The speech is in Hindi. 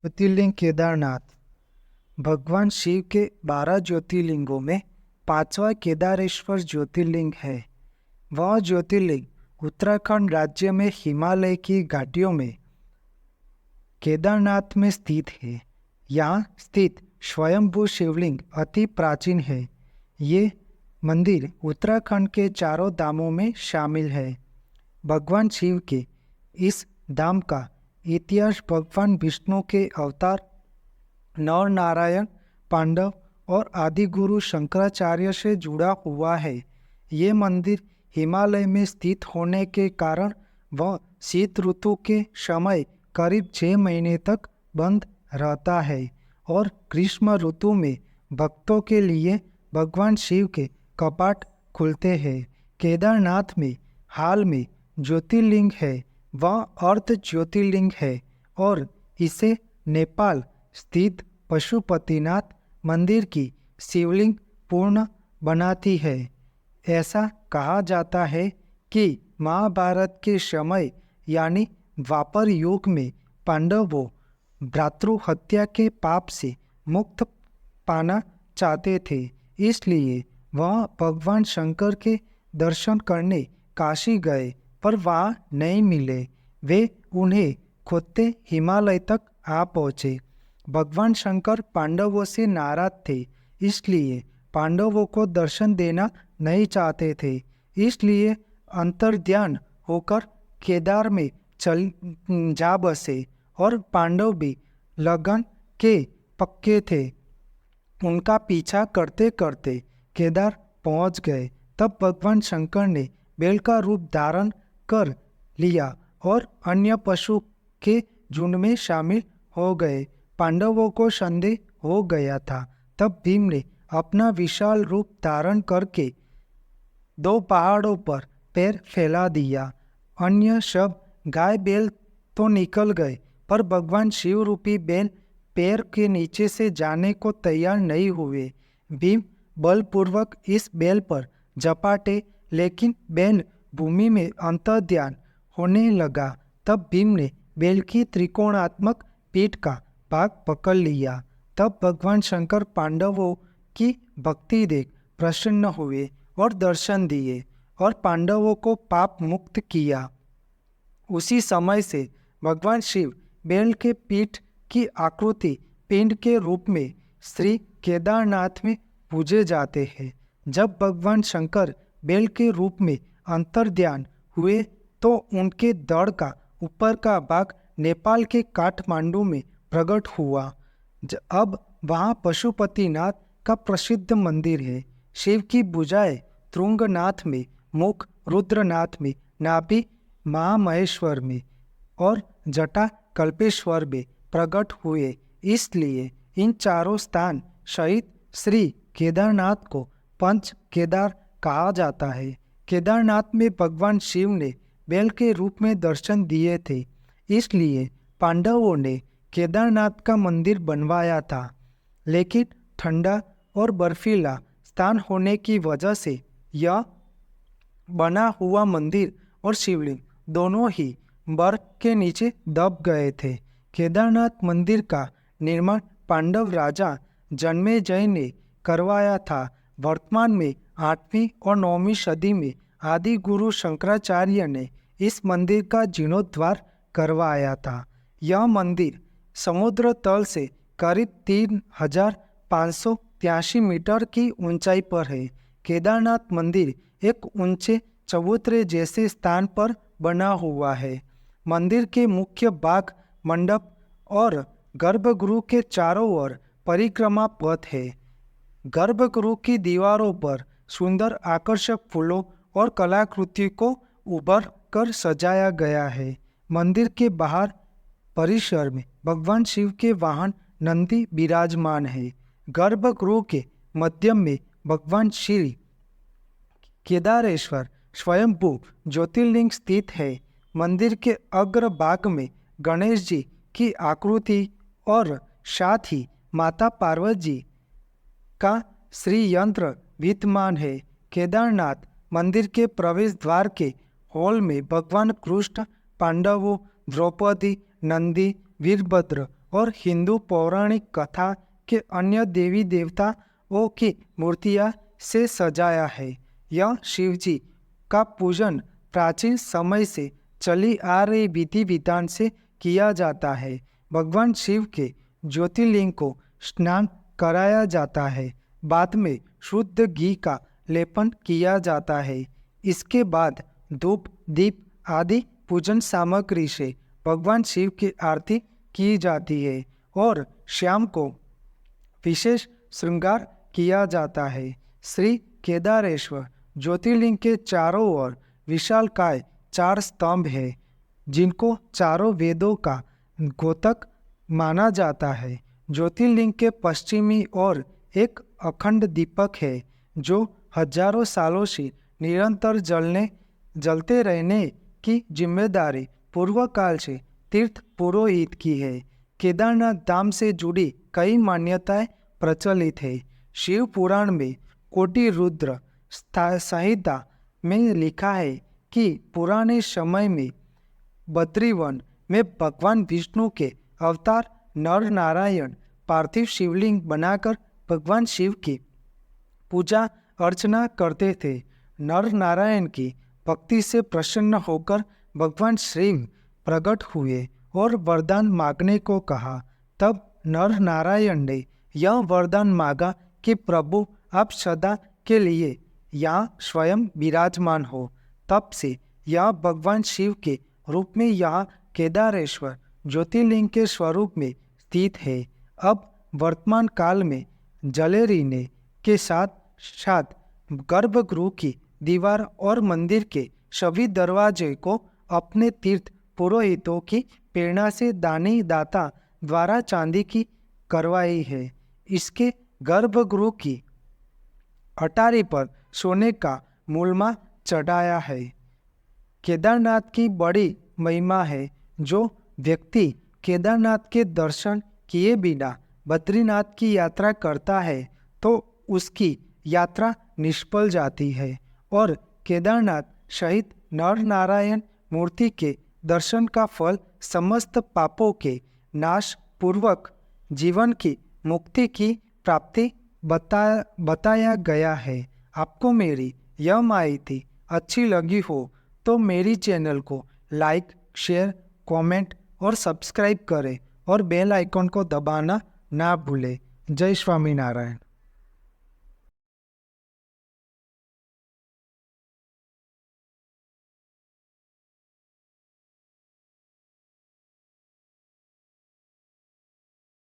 ज्योतिर्लिंग केदारनाथ भगवान शिव के 12 ज्योतिर्लिंगों में पांचवा केदारेश्वर ज्योतिर्लिंग है। वह ज्योतिर्लिंग उत्तराखंड राज्य में हिमालय की घाटियों में केदारनाथ में स्थित है। यहाँ स्थित स्वयंभू शिवलिंग अति प्राचीन है। ये मंदिर उत्तराखंड के चारों धामों में शामिल है। भगवान शिव के इस धाम का इतिहास भगवान विष्णु के अवतार नर नारायण, पांडव और आदि गुरु शंकराचार्य से जुड़ा हुआ है। ये मंदिर हिमालय में स्थित होने के कारण वह शीत ऋतु के समय करीब 6 महीने तक बंद रहता है और ग्रीष्म ऋतु में भक्तों के लिए भगवान शिव के कपाट खुलते हैं। केदारनाथ में हाल में ज्योतिर्लिंग है, वह अर्ध ज्योतिर्लिंग है और इसे नेपाल स्थित पशुपतिनाथ मंदिर की शिवलिंग पूर्ण बनाती है। ऐसा कहा जाता है कि महाभारत के समय यानी द्वापर युग में पांडवों भ्रातृ हत्या के पाप से मुक्त पाना चाहते थे, इसलिए वह भगवान शंकर के दर्शन करने काशी गए, पर वहाँ नहीं मिले। वे उन्हें खोजते हिमालय तक आ पहुँचे। भगवान शंकर पांडवों से नाराज थे, इसलिए पांडवों को दर्शन देना नहीं चाहते थे। इसलिए अंतर्ध्यान होकर केदार में चल जा बसे और पांडव भी लगन के पक्के थे। उनका पीछा करते करते केदार पहुंच गए। तब भगवान शंकर ने बैल का रूप धारण कर लिया और अन्य पशु के झुंड में शामिल हो गए। पांडवों को संदेह हो गया था। तब भीम ने अपना विशाल रूप धारण करके 2 पहाड़ों पर पैर फैला दिया। अन्य सब गाय बैल तो निकल गए, पर भगवान शिव रूपी बैल पैर के नीचे से जाने को तैयार नहीं हुए। भीम बलपूर्वक इस बैल पर झपाटे, लेकिन बैल भूमि में अंतर्ध्यान होने लगा। तब भीम ने बैल की त्रिकोणात्मक पीठ का भाग पकड़ लिया। तब भगवान शंकर पांडवों की भक्ति देख प्रसन्न हुए और दर्शन दिए और पांडवों को पाप मुक्त किया। उसी समय से भगवान शिव बैल के पीठ की आकृति पिंड के रूप में श्री केदारनाथ में पूजे जाते हैं। जब भगवान शंकर बैल के रूप में अंतर्ध्यान हुए तो उनके धड़ का ऊपर का भाग नेपाल के काठमांडू में प्रकट हुआ। अब वहाँ पशुपतिनाथ का प्रसिद्ध मंदिर है। शिव की भुजाएं तुंगनाथ में, मुख रुद्रनाथ में, नाभि महामहेश्वर में और जटा कल्पेश्वर में प्रकट हुए, इसलिए इन चारों स्थान सहित श्री केदारनाथ को पंच केदार कहा जाता है। केदारनाथ में भगवान शिव ने बैल के रूप में दर्शन दिए थे, इसलिए पांडवों ने केदारनाथ का मंदिर बनवाया था। लेकिन ठंडा और बर्फीला स्थान होने की वजह से यह बना हुआ मंदिर और शिवलिंग दोनों ही बर्फ के नीचे दब गए थे। केदारनाथ मंदिर का निर्माण पांडव राजा जन्मेजय ने करवाया था। वर्तमान में 8वीं और 9वीं सदी में आदि गुरु शंकराचार्य ने इस मंदिर का जीर्णोद्धार करवाया था। यह मंदिर समुद्र तल से करीब 3583 मीटर की ऊंचाई पर है। केदारनाथ मंदिर एक ऊंचे चबूतरे जैसे स्थान पर बना हुआ है। मंदिर के मुख्य भाग मंडप और गर्भगृह के चारों ओर परिक्रमा पथ है। गर्भगृह की दीवारों पर सुंदर आकर्षक फूलों और कलाकृति को उभर कर सजाया गया है। मंदिर के बाहर परिसर में भगवान शिव के वाहन नंदी विराजमान है। गर्भगृह के मध्य में भगवान श्री केदारेश्वर स्वयंभू ज्योतिर्लिंग स्थित है। मंदिर के अग्र भाग में गणेश जी की आकृति और साथ ही माता पार्वती जी का श्री यंत्र विद्यमान है। केदारनाथ मंदिर के प्रवेश द्वार के हॉल में भगवान कृष्ण, पांडवों, द्रौपदी, नंदी, वीरभद्र और हिंदू पौराणिक कथा के अन्य देवी देवताओं की मूर्तियां से सजाया है। यह शिव जी का पूजन प्राचीन समय से चली आ रही विधि विधान से किया जाता है। भगवान शिव के ज्योतिर्लिंग को स्नान कराया जाता है। बाद में शुद्ध घी का लेपन किया जाता है। इसके बाद धूप दीप आदि पूजन सामग्री से भगवान शिव की आरती की जाती है और शाम को विशेष श्रृंगार किया जाता है। श्री केदारेश्वर ज्योतिर्लिंग के चारों ओर विशालकाय 4 स्तंभ है, जिनको चारों वेदों का द्योतक माना जाता है। ज्योतिर्लिंग के पश्चिमी ओर एक अखंड दीपक है, जो हजारों सालों से निरंतर जलते रहने की जिम्मेदारी पूर्व काल से तीर्थ पुरोहित की है। केदारनाथ धाम से जुड़ी कई मान्यताएं प्रचलित है। शिव पुराण में कोटि रुद्र संहिता में लिखा है कि पुराने समय में बद्रीवन में भगवान विष्णु के अवतार नर नारायण पार्थिव शिवलिंग बनाकर भगवान शिव की पूजा अर्चना करते थे। नर नारायण की भक्ति से प्रसन्न होकर भगवान शिव प्रकट हुए और वरदान मांगने को कहा। तब नर नारायण ने यह वरदान मांगा कि प्रभु आप सदा के लिए यहाँ स्वयं विराजमान हो। तब से यह भगवान शिव के रूप में यहाँ केदारेश्वर ज्योतिर्लिंग के स्वरूप में स्थित है। अब वर्तमान काल में जलेरीने के साथ साथ गर्भगृह की दीवार और मंदिर के सभी दरवाजे को अपने तीर्थ पुरोहितों की प्रेरणा से दानी दाता द्वारा चांदी की करवाई है। इसके गर्भगृह की अटारी पर सोने का मूलमा चढ़ाया है। केदारनाथ की बड़ी महिमा है। जो व्यक्ति केदारनाथ के दर्शन किए बिना बद्रीनाथ की यात्रा करता है तो उसकी यात्रा निष्फल जाती है और केदारनाथ सहित नर नारायण मूर्ति के दर्शन का फल समस्त पापों के नाश पूर्वक जीवन की मुक्ति की प्राप्ति बताया गया है। आपको मेरी यह माहिती अच्छी लगी हो तो मेरी चैनल को लाइक, शेयर, कमेंट और सब्सक्राइब करें और बेल आइकन को दबाना ना भूलें। जय स्वामीनारायण।